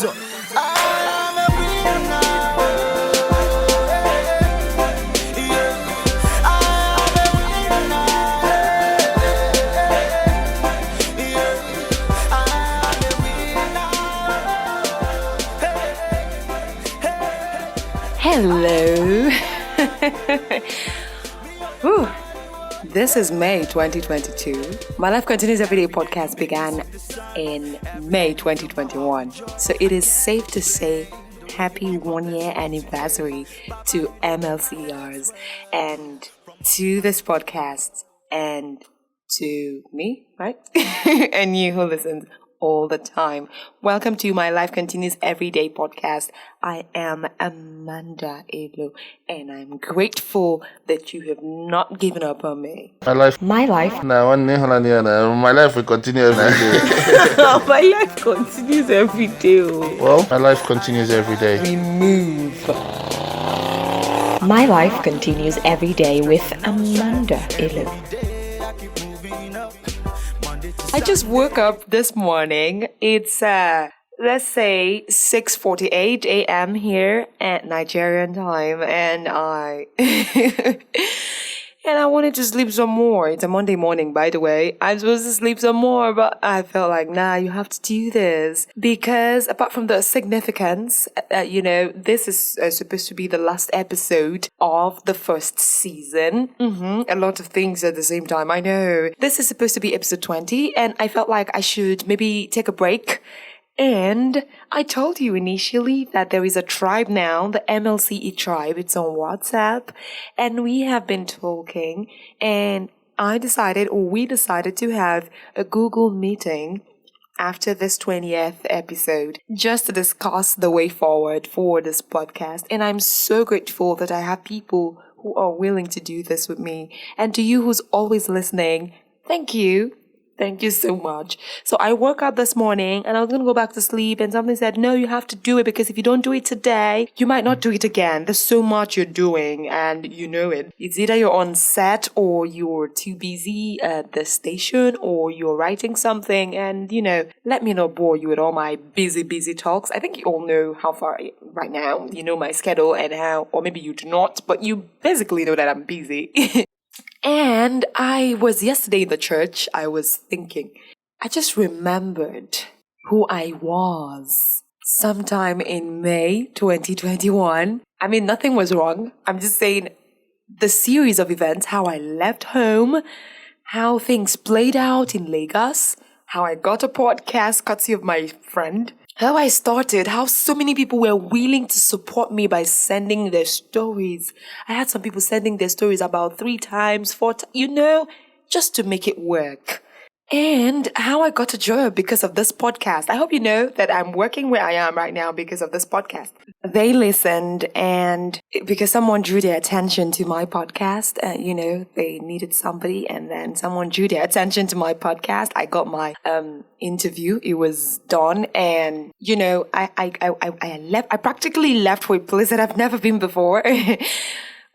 So, I'm a winner. Yeah. I'm a winner. Yeah. I'm a winner. Hello. Whew. This is May 2022. My Life Continues Everyday podcast began in May 2021. So it is safe to say happy 1-year anniversary to MLCERs and to this podcast and to me, right? And you who listens all the time. Welcome to my Life Continues Everyday podcast. I am Amanda Elo, and I'm grateful that you have not given up on me. My life My life will continue every day. My life continues every day. Well, my life continues every day. We move. My life continues every day with Amanda Elo. I just woke up this morning. It's let's say 6:48 a.m. here at Nigerian time, and I and I wanted to sleep some more. It's a Monday morning, by the way. I'm supposed to sleep some more, but I felt like, nah, you have to do this. Because apart from the significance, this is supposed to be the last episode of the first season. A lot of things at the same time, I know. This is supposed to be episode 20, and I felt like I should maybe take a break. And I told you initially that there is a tribe now, the MLCE tribe. It's on WhatsApp. And we have been talking, and we decided to have a Google meeting after this 20th episode just to discuss the way forward for this podcast. And I'm so grateful that I have people who are willing to do this with me. And to you who's always listening, thank you. Thank you so much. So I woke up this morning and I was going to go back to sleep, and something said, no, you have to do it, because if you don't do it today, you might not do it again. There's so much you're doing and you know it. It's either you're on set or you're too busy at the station or you're writing something, and let me not bore you with all my busy talks. I think you all know how far right now, you know my schedule and how, or maybe you do not, but you basically know that I'm busy. And I was yesterday in the church, I was thinking, I just remembered who I was sometime in May 2021. I mean, nothing was wrong. I'm just saying the series of events, how I left home, how things played out in Lagos, how I got a podcast courtesy of my friend, how I started, how so many people were willing to support me by sending their stories. I had some people sending their stories about 3 times, 4 times, just to make it work. And how I got a job because of this podcast. I hope you know that I'm working where I am right now because of this podcast. They listened, and because someone drew their attention to my podcast, they needed somebody, and then someone drew their attention to my podcast. I got my interview. It was done, and I left. I practically left for a place that I've never been before.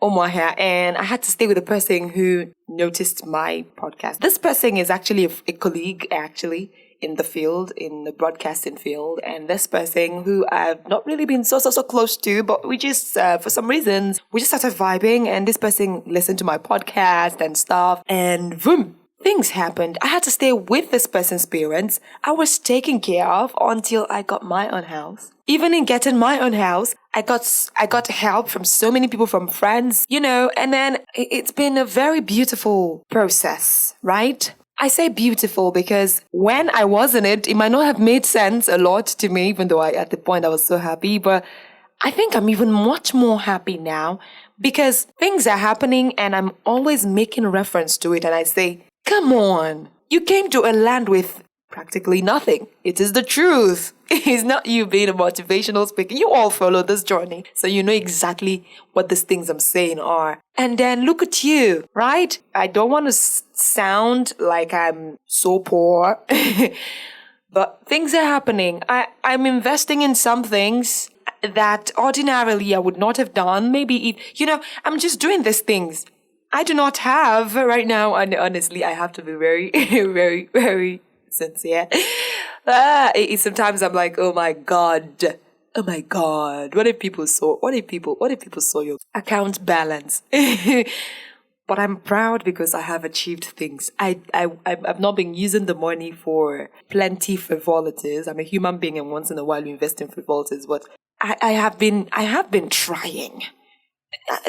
Omaha, and I had to stay with a person who noticed my podcast. This person is actually a colleague, actually, in the field, in the broadcasting field, and this person who I've not really been so close to, but we just, for some reasons, we just started vibing, and this person listened to my podcast and stuff, and boom, things happened. I had to stay with this person's parents. I was taken care of until I got my own house. Even in getting my own house, I got help from so many people, from friends, and then it's been a very beautiful process, right? I say beautiful because when I was in it, it might not have made sense a lot to me, even though at the point I was so happy, but I think I'm even much more happy now because things are happening and I'm always making reference to it, and I say, come on, you came to a land with practically nothing. It is the truth. It's not you being a motivational speaker. You all follow this journey, so you know exactly what these things I'm saying are. And then look at you, right? I don't want to sound like I'm so poor, but things are happening. I'm investing in some things that ordinarily I would not have done. Maybe if, I'm just doing these things I do not have right now. And honestly, I have to be very, very, very sincere. Sometimes I'm like, oh my God. Oh my God. What if people saw your account balance? But I'm proud because I have achieved things. I've not been using the money for plenty frivolities. I'm a human being, and once in a while you invest in frivolities. But I have been trying.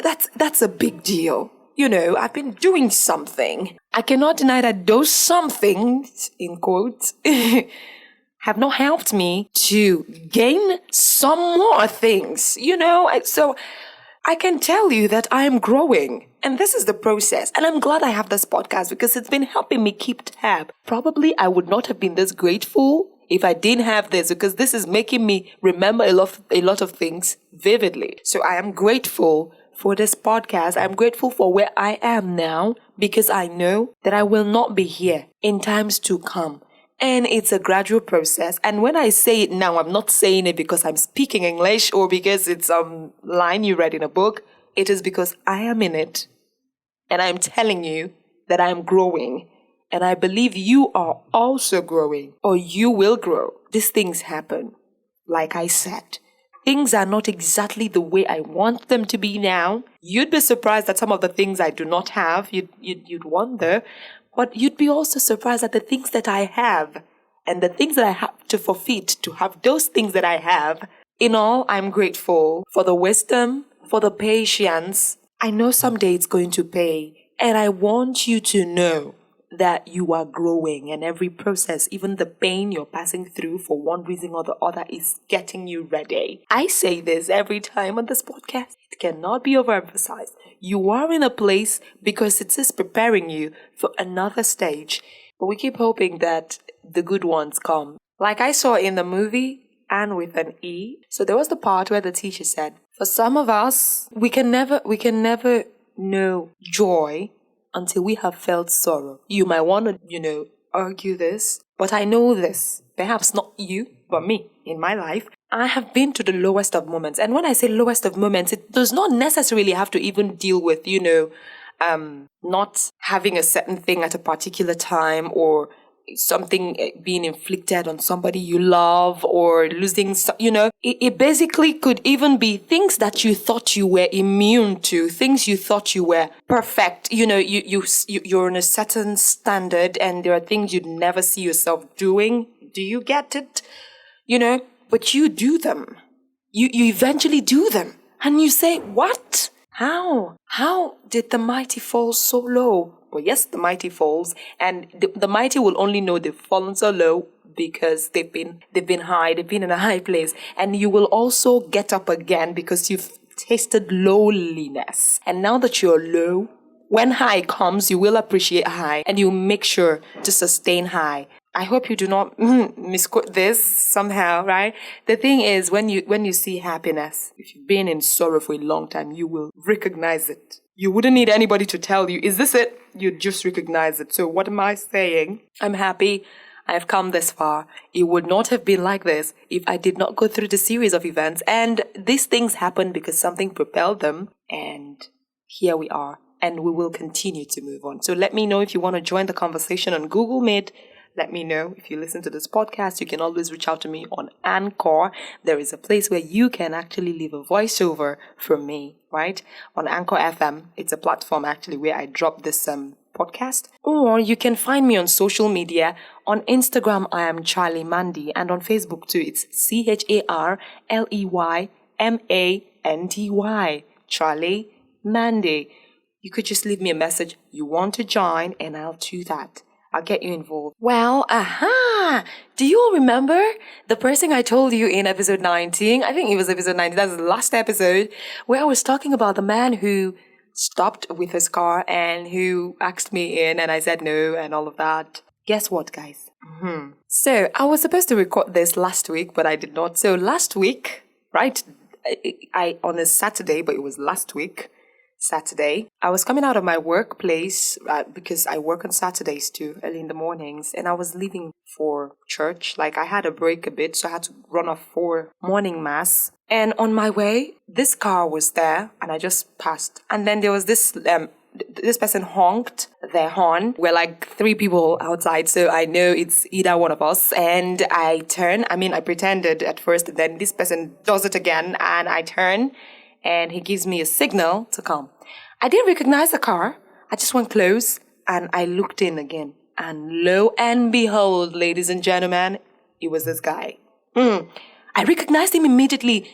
That's a big deal. I've been doing something. I cannot deny that those somethings, in quotes, have not helped me to gain some more things. So I can tell you that I am growing. And this is the process. And I'm glad I have this podcast because it's been helping me keep tab. Probably I would not have been this grateful if I didn't have this, because this is making me remember a lot of things vividly. So I am grateful for this podcast. I'm grateful for where I am now because I know that I will not be here in times to come. And it's a gradual process. And when I say it now, I'm not saying it because I'm speaking English or because it's a line you read in a book. It is because I am in it. And I'm telling you that I'm growing. And I believe you are also growing, or you will grow. These things happen. Like I said, things are not exactly the way I want them to be now. You'd be surprised at some of the things I do not have. You'd wonder. But you'd be also surprised at the things that I have and the things that I have to forfeit to have those things that I have. In all, I'm grateful for the wisdom, for the patience. I know someday it's going to pay. And I want you to know that you are growing, and every process, even the pain you're passing through for one reason or the other, is getting you ready. I say this every time on this podcast. It cannot be overemphasized. You are in a place because it is preparing you for another stage. But we keep hoping that the good ones come. Like I saw in the movie, Anne with an E. So there was the part where the teacher said, for some of us, we can never know joy until we have felt sorrow. You might want to, argue this, but I know this. Perhaps not you, but me in my life. I have been to the lowest of moments. And when I say lowest of moments, it does not necessarily have to even deal with, not having a certain thing at a particular time, or something being inflicted on somebody you love, or losing, it basically could even be things that you thought you were immune to, things you thought you were perfect. You're on a certain standard, and there are things you'd never see yourself doing. Do you get it? But you do them. You eventually do them. And you say, what? How did the mighty fall so low? Well, yes, the mighty falls, and the mighty will only know they've fallen so low because they've been high, they've been in a high place. And you will also get up again because you've tasted lowliness. And now that you're low, when high comes, you will appreciate high, and you make sure to sustain high. I hope you do not misquote this somehow, right? The thing is, when you see happiness, if you've been in sorrow for a long time, you will recognize it. You wouldn't need anybody to tell you, is this it? You'd just recognize it. So what am I saying? I'm happy I've come this far. It would not have been like this if I did not go through the series of events. And these things happened because something propelled them. And here we are. And we will continue to move on. So let me know if you want to join the conversation on Google Meet. Let me know. If you listen to this podcast, you can always reach out to me on Anchor. There is a place where you can actually leave a voiceover from me, right? On Anchor FM. It's a platform actually where I drop this podcast. Or you can find me on social media. On Instagram, I am Charlie Mandy. And on Facebook too, it's CharleyMandy. Charlie Mandy. You could just leave me a message. You want to join, and I'll do that. I'll get you involved. Well, do you all remember the person I told you in episode 19? I think it was episode 19. That's the last episode where I was talking about the man who stopped with his car and who asked me in, and I said no and all of that. Guess what, guys? So I was supposed to record this last week, but I did not. So last week, right? I on a Saturday, but it was last week. Saturday, I was coming out of my workplace because I work on Saturdays too, early in the mornings, and I was leaving for church. Like I had a break a bit, so I had to run off for morning mass. And on my way, this car was there, and I just passed. And then there was this this person honked their horn. We're like 3 people outside, so I know it's either one of us. And I pretended at first, then this person does it again, and I turn, and he gives me a signal to come. I didn't recognize the car. I just went close, and I looked in again. And lo and behold, ladies and gentlemen, it was this guy. I recognized him immediately.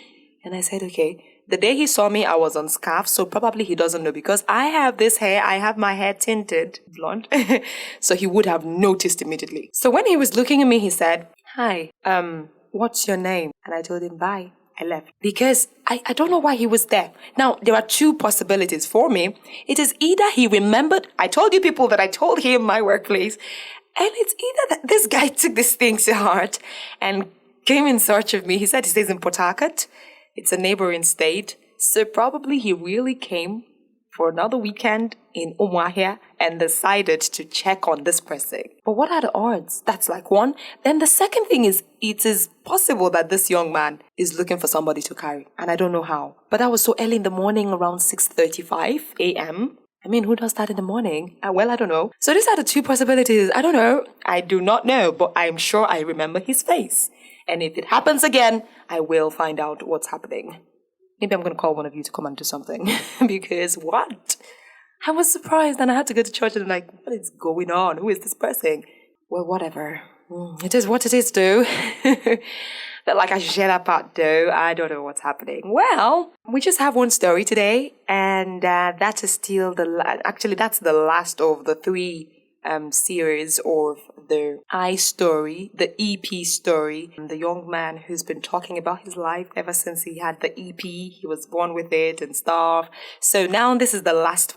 And I said, okay. The day he saw me, I was on scarf, so probably he doesn't know because I have this hair. I have my hair tinted blonde. So he would have noticed immediately. So when he was looking at me, he said, hi, what's your name? And I told him, bye. I left because I don't know why he was there. Now, there are 2 possibilities for me. It is either he remembered, I told you people that I told him my workplace, and it's either that this guy took this thing to heart and came in search of me. He said he stays in Port Harcourt. It's a neighboring state. So probably he really came for another weekend in Umuahia and decided to check on this person. But what are the odds? That's like one. Then the second thing is, it is possible that this young man is looking for somebody to carry. And I don't know how. But that was so early in the morning, around 6:35 a.m. I mean, who does that in the morning? Well, I don't know. So these are the 2 possibilities. I don't know. I do not know, but I'm sure I remember his face. And if it happens again, I will find out what's happening. Maybe I'm going to call one of you to come and do something. Because what? I was surprised and I had to go to church and like, what is going on? Who is this person? Well, whatever. It is what it is, though. But like I should share that part, though. I don't know what's happening. Well, we just have one story today. And that is still that's the last of the 3 series of the I story, the EP story. The young man who's been talking about his life ever since he had the EP, he was born with it and stuff. So now this is the last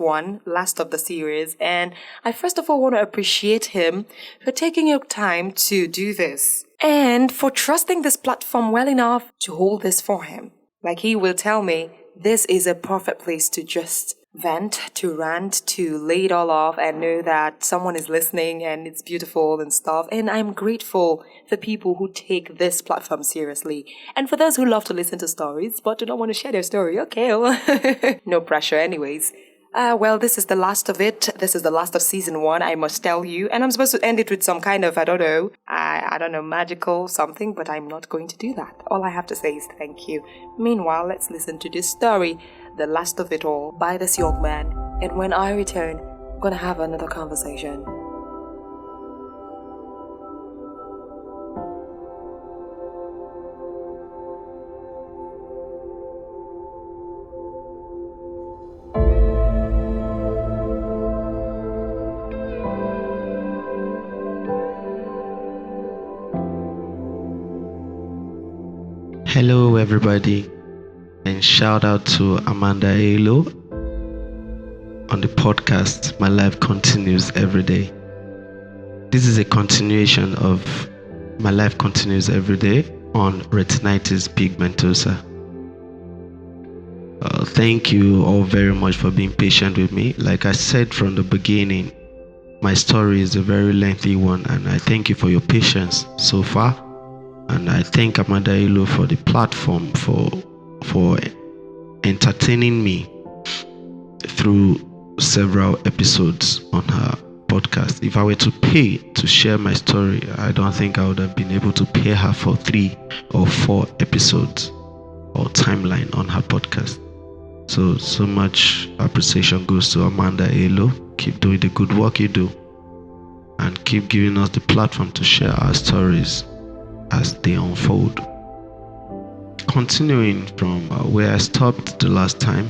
of the series. And I first of all want to appreciate him for taking your time to do this and for trusting this platform well enough to hold this for him. Like he will tell me, this is a perfect place to just vent, to rant, to lay it all off and know that someone is listening and it's beautiful and stuff. And I'm grateful for people who take this platform seriously. And for those who love to listen to stories but do not want to share their story, okay, well, no pressure anyways. Well, this is the last of it. This is the last of season 1, I must tell you. And I'm supposed to end it with some kind of, I don't know, magical something, but I'm not going to do that. All I have to say is thank you. Meanwhile, let's listen to this story, the last of it all, by this young man. And when I return, I'm going to have another conversation. Hello everybody, and shout out to Amanda Elo on the podcast My Life Continues Every Day. This is a continuation of My Life Continues Every Day on retinitis pigmentosa. Thank you all very much for being patient with me. Like I said from the beginning, my story is a very lengthy one, and I thank you for your patience so far. And I thank Amanda Elo for the platform for entertaining me through several episodes on her podcast. If I were to pay to share my story, I don't think I would have been able to pay her for 3 or 4 episodes or timeline on her podcast. So much appreciation goes to Amanda Elo. Keep doing the good work you do and keep giving us the platform to share our stories as they unfold. Continuing from where I stopped the last time,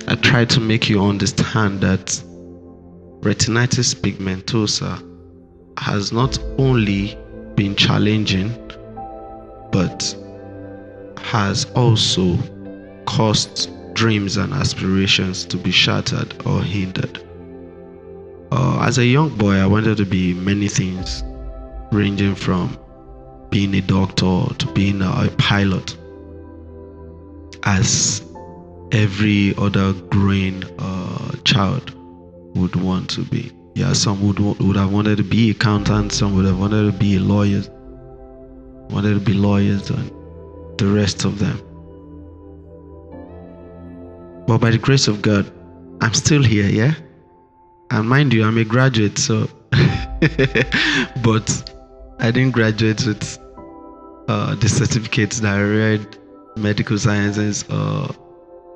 I tried to make you understand that retinitis pigmentosa has not only been challenging, but has also caused dreams and aspirations to be shattered or hindered. As a young boy, I wanted to be many things, ranging from being a doctor to being a pilot, as every other growing child would want to be. Yeah, some would have wanted to be accountants, some would have wanted to be lawyers, and the rest of them. But by the grace of God, I'm still here, yeah? And mind you, I'm a graduate, so but I didn't graduate with the certificates that I read, medical sciences, or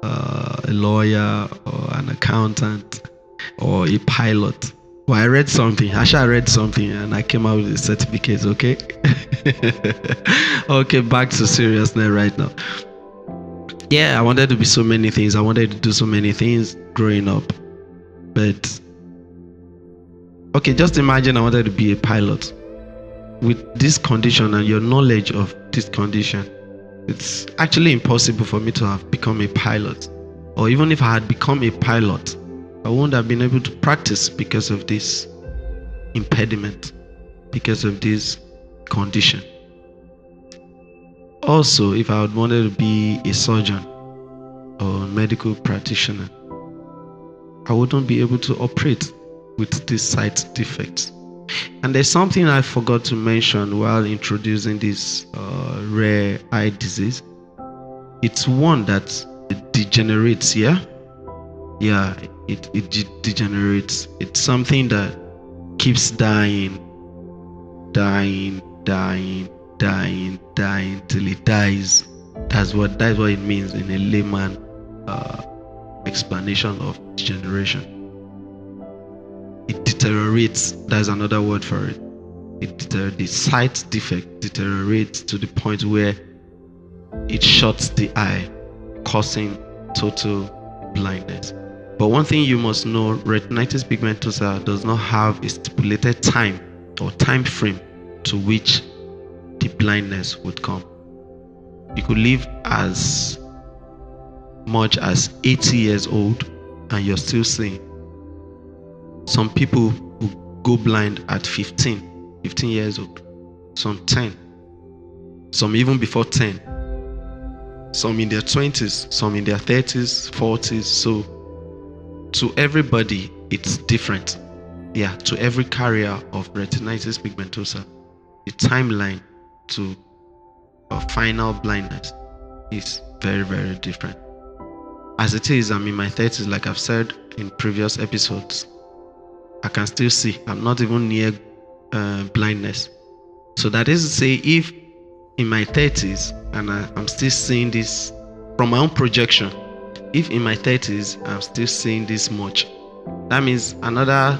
a lawyer, or an accountant, or a pilot. Well, I read something. Actually, I read something, and I came out with the certificates. Okay. Okay, back to seriousness right now. Yeah, I wanted to be so many things. I wanted to do so many things growing up, but okay, just imagine I wanted to be a pilot. With this condition and your knowledge of this condition, it's actually impossible for me to have become a pilot. Or even if I had become a pilot, I wouldn't have been able to practice because of this impediment, because of this condition. Also, if I had wanted to be a surgeon or a medical practitioner, I wouldn't be able to operate with these sight defects. And there's something I forgot to mention while introducing this rare eye disease. It's one that degenerates, yeah? Yeah, it degenerates. It's something that keeps dying till it dies. That's what it means in a layman explanation of degeneration. It deteriorates. That's another word for it. The sight defect deteriorates to the point where it shuts the eye, causing total blindness. But one thing you must know, retinitis pigmentosa does not have a stipulated time or time frame to which the blindness would come. You could live as much as 80 years old and you're still seeing. Some people who go blind at 15 years old, some 10, some even before 10, some in their 20s, some in their 30s, 40s. So to everybody, it's different. Yeah, to every carrier of retinitis pigmentosa, the timeline to a final blindness is very, very different. As it is, I'm in my 30s, like I've said in previous episodes. I can still see. I'm not even near blindness. So that is to say, if in my 30s, and I'm still seeing this from my own projection, if in my 30s I'm still seeing this much, that means another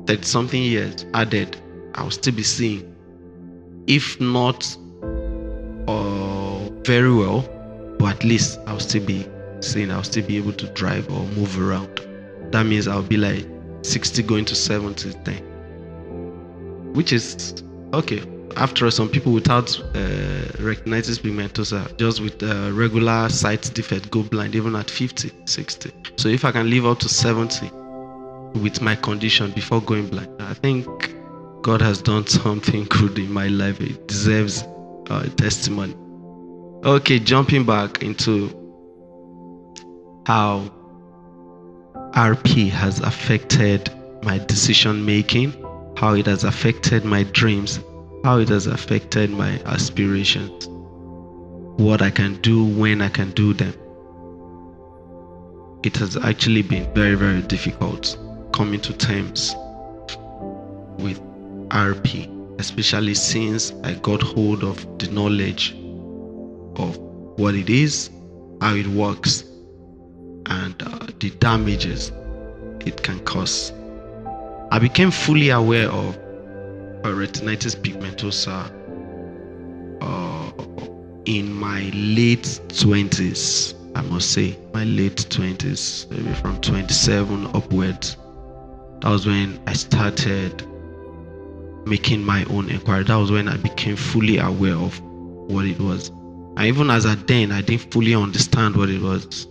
30-something years added, I'll still be seeing. If not very well, but at least I'll still be seeing. I'll still be able to drive or move around. That means I'll be like 60 going to 70 then, which is okay. After all, some people without retinitis pigmentosa, just with regular sight defect, go blind even at 50, 60. So if I can live up to 70 with my condition before going blind, I think God has done something good in my life. It deserves a testimony. Okay, jumping back into how RP has affected my decision making, how it has affected my dreams, how it has affected my aspirations, what I can do when I can do them. It has actually been very, very difficult coming to terms with RP, especially since I got hold of the knowledge of what it is, how it works, and the damages it can cause. I became fully aware of retinitis pigmentosa in my late 20s. I must say, my late 20s, maybe from 27 upwards. That was when I started making my own inquiry. That was when I became fully aware of what it was. And even as at then, I didn't fully understand what it was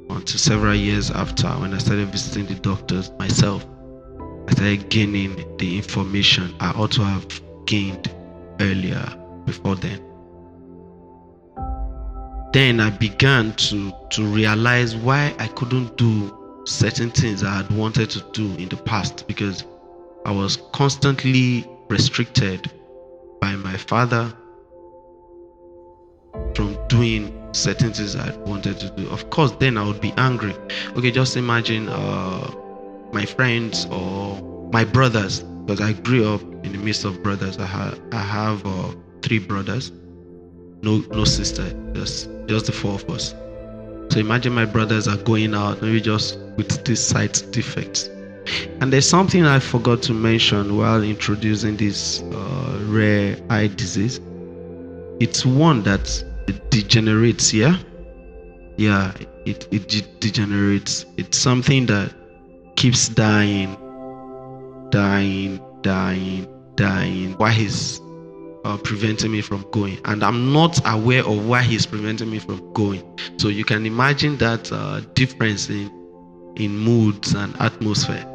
until several years after, when I started visiting the doctors myself. I started gaining the information I ought to have gained earlier, before then. Then I began to realize why I couldn't do certain things I had wanted to do in the past, because I was constantly restricted by my father from doing certain things I wanted to do. Of course, then I would be angry. Okay, just imagine my friends or my brothers, because I grew up in the midst of brothers. I have 3 brothers, no sister, just the 4 of us. So imagine my brothers are going out, maybe just with these sight defects. And there's something I forgot to mention while introducing this rare eye disease. It's one that degenerates, yeah, it degenerates. It's something that keeps dying. Why he's preventing me from going, and I'm not aware of why he's preventing me from going. So you can imagine that difference in moods and atmosphere.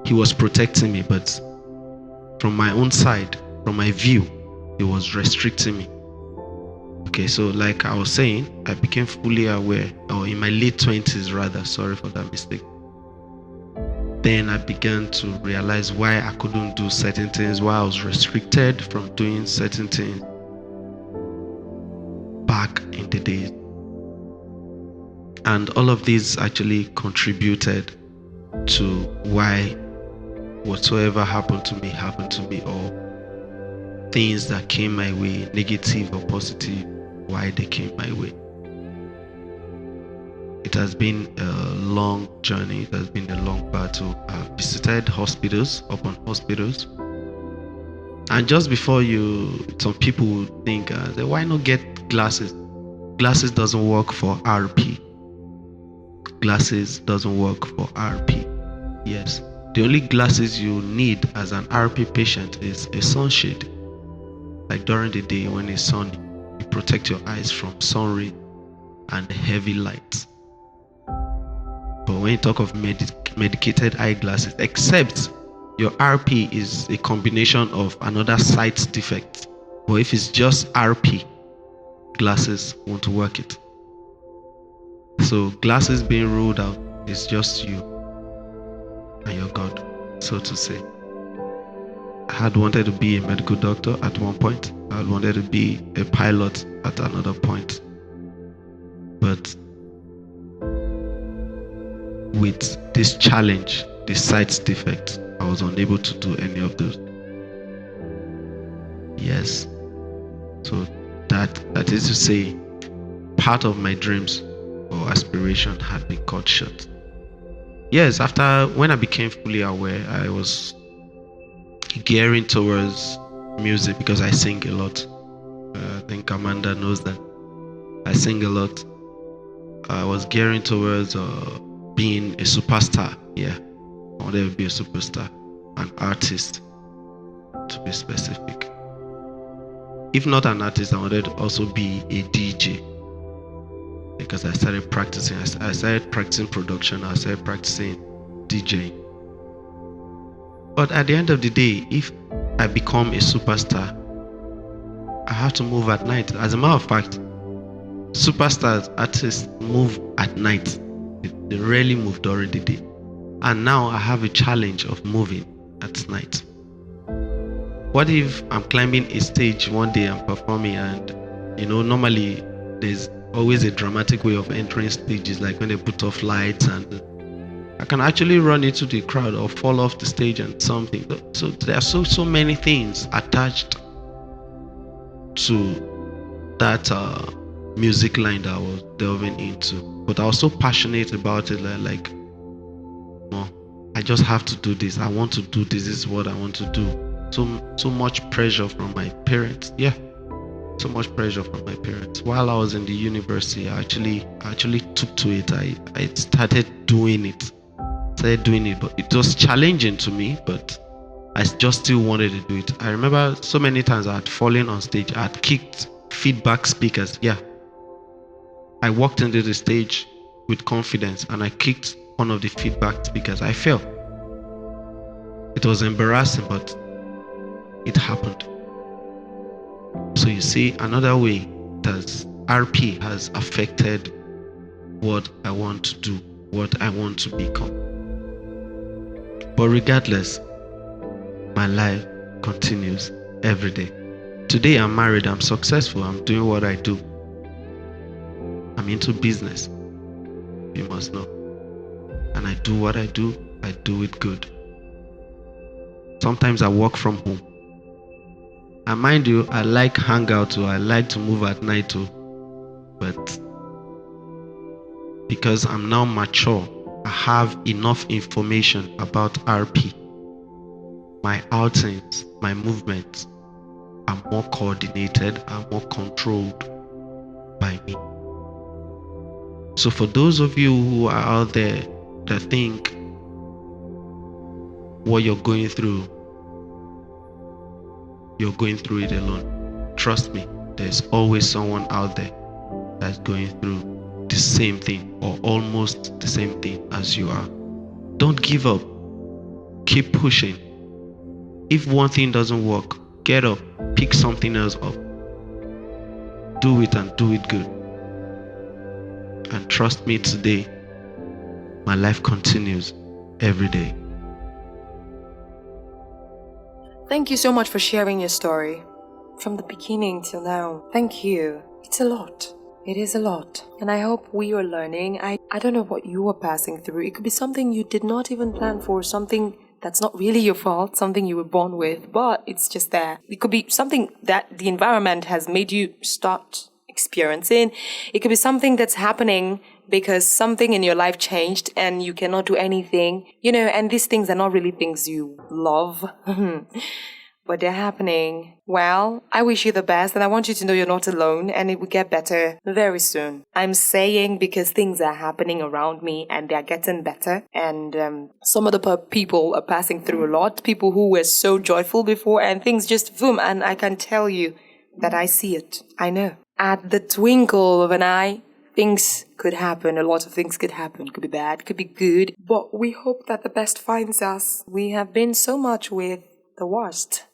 He was protecting me, but from my own side, from my view, he was restricting me. Okay, so like I was saying, I became fully aware, or in my late 20s rather, sorry for that mistake. Then I began to realize why I couldn't do certain things, why I was restricted from doing certain things back in the days. And all of these actually contributed to why whatsoever happened to me, or things that came my way, negative or positive, why they came my way. It has been a long journey. It has been a long battle. I've visited hospitals upon hospitals. And just before some people would think, why not get glasses? Glasses doesn't work for RP. Glasses doesn't work for RP. Yes. The only glasses you need as an RP patient is a sunshade. Like during the day when it's sunny, you protect your eyes from sun rays and heavy lights. But when you talk of medicated eyeglasses, except your RP is a combination of another sight defect, but if it's just RP, glasses won't work it. So glasses being ruled out is just you and your God, so to say. I had wanted to be a medical doctor at one point. I had wanted to be a pilot at another point. But with this challenge, this sight defect, I was unable to do any of those. Yes. So that is to say, part of my dreams or aspiration had been cut short. Yes, when I became fully aware, I was gearing towards music because I sing a lot. I think Amanda knows that. I sing a lot. I was gearing towards being a superstar. Yeah, I wanted to be a superstar, an artist, to be specific. If not an artist, I wanted to also be a DJ because I started practicing. I started practicing production. I started practicing DJing. But at the end of the day, if I become a superstar, I have to move at night. As a matter of fact, superstars, artists move at night. They rarely move during the day. And now I have a challenge of moving at night. What if I'm climbing a stage one day and performing, and normally there's always a dramatic way of entering stages, like when they put off lights, and I can actually run into the crowd or fall off the stage and something. So there are so many things attached to that music line that I was delving into. But I was so passionate about it, like I just have to do this. I want to do this. This is what I want to do. So much pressure from my parents. Yeah, so much pressure from my parents. While I was in the university, I actually took to it. I started doing it, but it was challenging to me, but I just still wanted to do it. I remember so many times I had fallen on stage. I had kicked feedback speakers. Yeah, I walked into the stage with confidence and I kicked one of the feedback speakers. I fell. It was embarrassing, but it happened. So you see, another way that RP has affected what I want to do, what I want to become. But regardless, my life continues every day. Today I'm married, I'm successful, I'm doing what I do. I'm into business. You must know. And I do what I do it good. Sometimes I work from home. And mind you, I like hangout too. I like to move at night too. But because I'm now mature, I have enough information about RP. My outings, my movements are more coordinated, are more controlled by me. So for those of you who are out there that think what you're going through it alone, trust me, there's always someone out there that's going through the same thing or almost the same thing as you are. Don't give up. Keep pushing. If one thing doesn't work, get up, pick something else up. Do it and do it good. And trust me, today, my life continues every day. Thank you so much for sharing your story. From the beginning till now. Thank you. It's a lot. It is a lot. And I hope we are learning. I don't know what you are passing through. It could be something you did not even plan for, something that's not really your fault, something you were born with, but it's just there. It could be something that the environment has made you start experiencing. It could be something that's happening because something in your life changed and you cannot do anything, and these things are not really things you love, but they're happening. Well, I wish you the best and I want you to know you're not alone and it will get better very soon. I'm saying because things are happening around me and they're getting better, and some of the people are passing through a lot, people who were so joyful before and things just boom, and I can tell you that I see it. I know. At the twinkle of an eye, things could happen. A lot of things could happen. Could be bad, could be good. But we hope that the best finds us. We have been so much with the worst.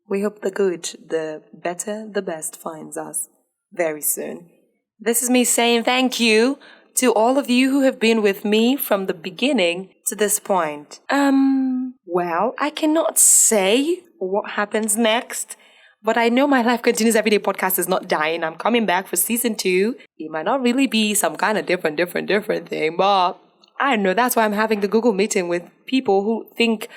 We hope the good, the better, the best finds us very soon. This is me saying thank you to all of you who have been with me from the beginning to this point. Well, I cannot say what happens next. But I know my Life Continues Everyday podcast is not dying. I'm coming back for season 2. It might not really be some kind of different thing, but I know that's why I'm having the Google meeting with people who think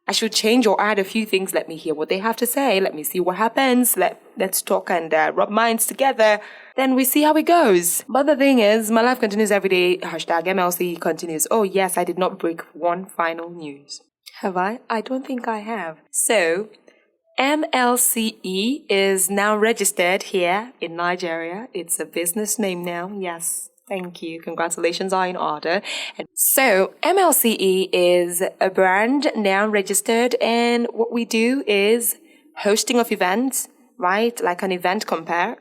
I should change or add a few things. Let me hear what they have to say. Let me see what happens. Let's talk and rub minds together. Then we see how it goes. But the thing is, my life continues every day. #MLC continues. Oh yes, I did not break one final news. Have I? I don't think I have. So, MLCE is now registered here in Nigeria. It's a business name now. Yes, thank you. Congratulations are in order. And so MLCE is a brand now registered, and what we do is hosting of events, right? Like an event compare,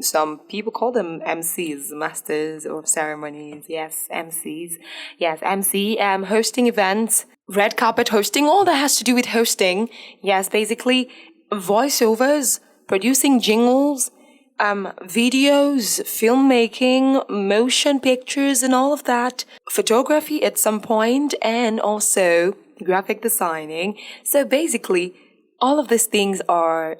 Some people call them MCs, Masters of Ceremonies. Yes, MCs. Yes, MC, hosting events, red carpet hosting, all that has to do with hosting. Yes, basically voiceovers, producing jingles, videos, filmmaking, motion pictures and all of that. Photography at some point, and also graphic designing. So basically, all of these things are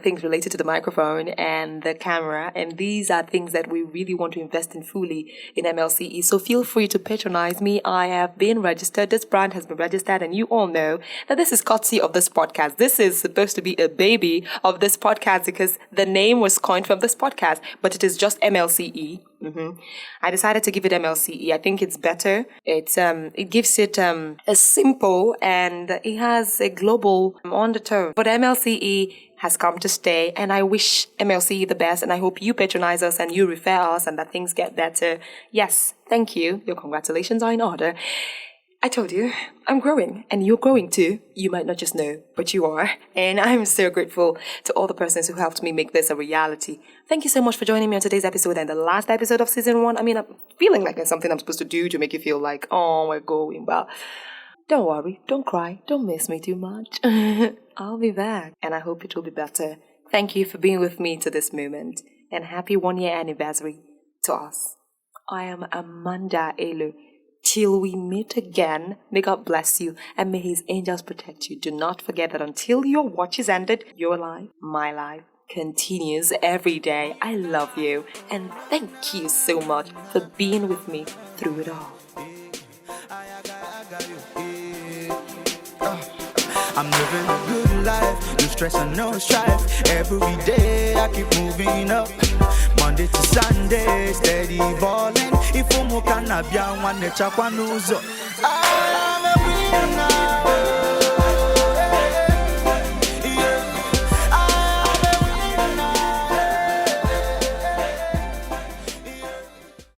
things related to the microphone and the camera, and these are things that we really want to invest in fully in MLCE. So feel free to patronize me. I have been registered. This brand has been registered, and you all know that this is courtesy of this podcast. This is supposed to be a baby of this podcast because the name was coined from this podcast, but it is just MLCE. I decided to give it MLCE. I think it's better. It gives it a simple, and it has a global undertone. But MLCE has come to stay, and I wish MLCE the best, and I hope you patronize us and you refer us and that things get better. Yes, thank you. Your congratulations are in order. I told you, I'm growing, and you're growing too. You might not just know, but you are. And I'm so grateful to all the persons who helped me make this a reality. Thank you so much for joining me on today's episode and the last episode of season 1. I mean, I'm feeling like there's something I'm supposed to do to make you feel like, oh, we're going. But don't worry, don't cry, don't miss me too much. I'll be back, and I hope it will be better. Thank you for being with me to this moment, and happy 1-year anniversary to us. I am Amanda Elu. Till we meet again, may God bless you and may His angels protect you. Do not forget that until your watch is ended, your life, my life continues every day. I love you and thank you so much for being with me through it all. I'm living a good life, no stress and no strife. Every day I keep moving up. Monday to Sunday, steady balling. If I'm can I be one nature, I'm a winner.